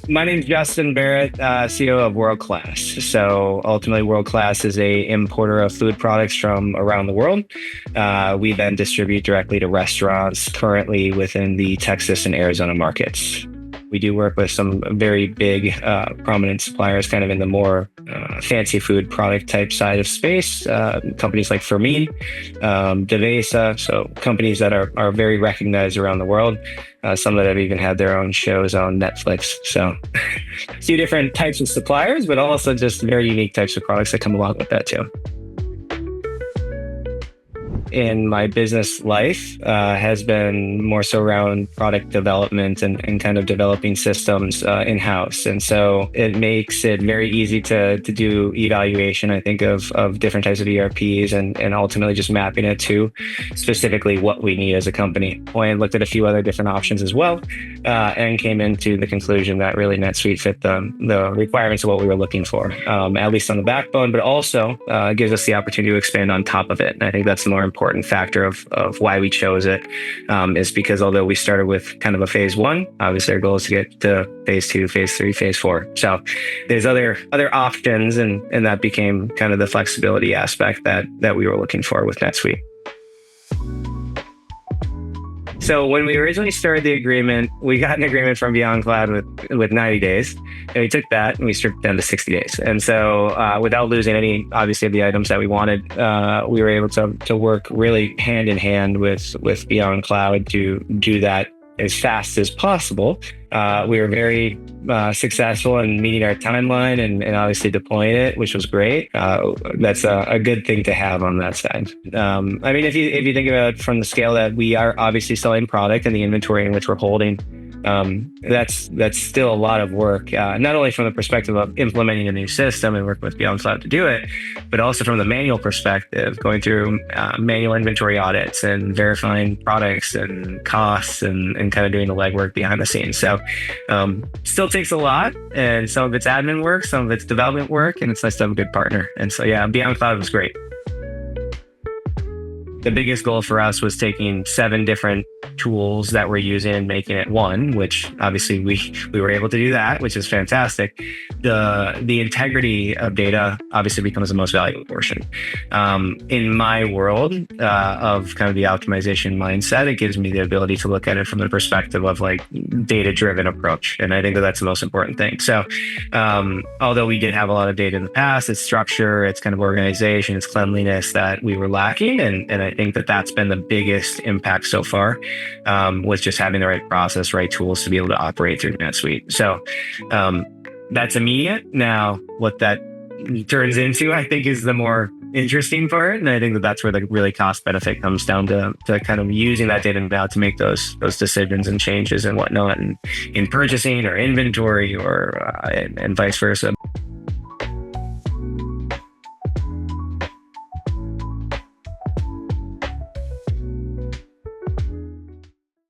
My name's Justin Berrett, CEO of WorldClass. So ultimately, WorldClass is a importer of food products from around the world. We then distribute directly to restaurants currently within the Texas and Arizona markets. We do work with some very big, prominent suppliers, kind of in the more fancy food product type side of space. Companies like Fermin, Devesa, so companies that are very recognized around the world. Some that have even had their own shows on Netflix. So a few different types of suppliers, but also just very unique types of products that come along with that too. In my business life has been more so around product development and kind of developing systems in-house. And so it makes it very easy to do evaluation, I think, of different types of ERPs and ultimately just mapping it to specifically what we need as a company. I looked at a few other different options as well and came into the conclusion that really NetSuite fit the requirements of what we were looking for, at least on the backbone, but also gives us the opportunity to expand on top of it. And I think that's the more important factor of why we chose it, is because although we started with kind of a phase one, obviously our goal is to get to phase two, phase three, phase four. So there's other options, and that became kind of the flexibility aspect that we were looking for with NetSuite. So when we originally started the agreement, we got an agreement from Beyond Cloud with 90 days. And we took that and we stripped it down to 60 days. And so without losing any, obviously, of the items that we wanted, we were able to work really hand in hand with Beyond Cloud to do that as fast as possible. We were very successful in meeting our timeline and obviously deploying it, which was great. That's a good thing to have on that side. I mean, if you think about it from the scale that we are obviously selling product and the inventory in which we're holding, that's still a lot of work, not only from the perspective of implementing a new system and working with Beyond Cloud to do it, but also from the manual perspective, going through manual inventory audits and verifying products and costs and kind of doing the legwork behind the scenes. So still takes a lot, and some of it's admin work, some of it's development work, and it's nice to have a good partner. And so, yeah, Beyond Cloud was great. The biggest goal for us was taking 7 different tools that we're using and making it one, which obviously we were able to do that, which is fantastic. The integrity of data obviously becomes the most valuable portion. In my world of kind of the optimization mindset, it gives me the ability to look at it from the perspective of like data-driven approach. And I think that's the most important thing. So although we did have a lot of data in the past, it's structure, it's kind of organization, it's cleanliness that we were lacking. And I think that's been the biggest impact so far, was just having the right process, right tools to be able to operate through NetSuite. So that's immediate. Now, what that turns into, I think, is the more interesting part. And I think that's where the really cost benefit comes down to kind of using that data now to make those decisions and changes and whatnot, and in purchasing or inventory or and vice versa.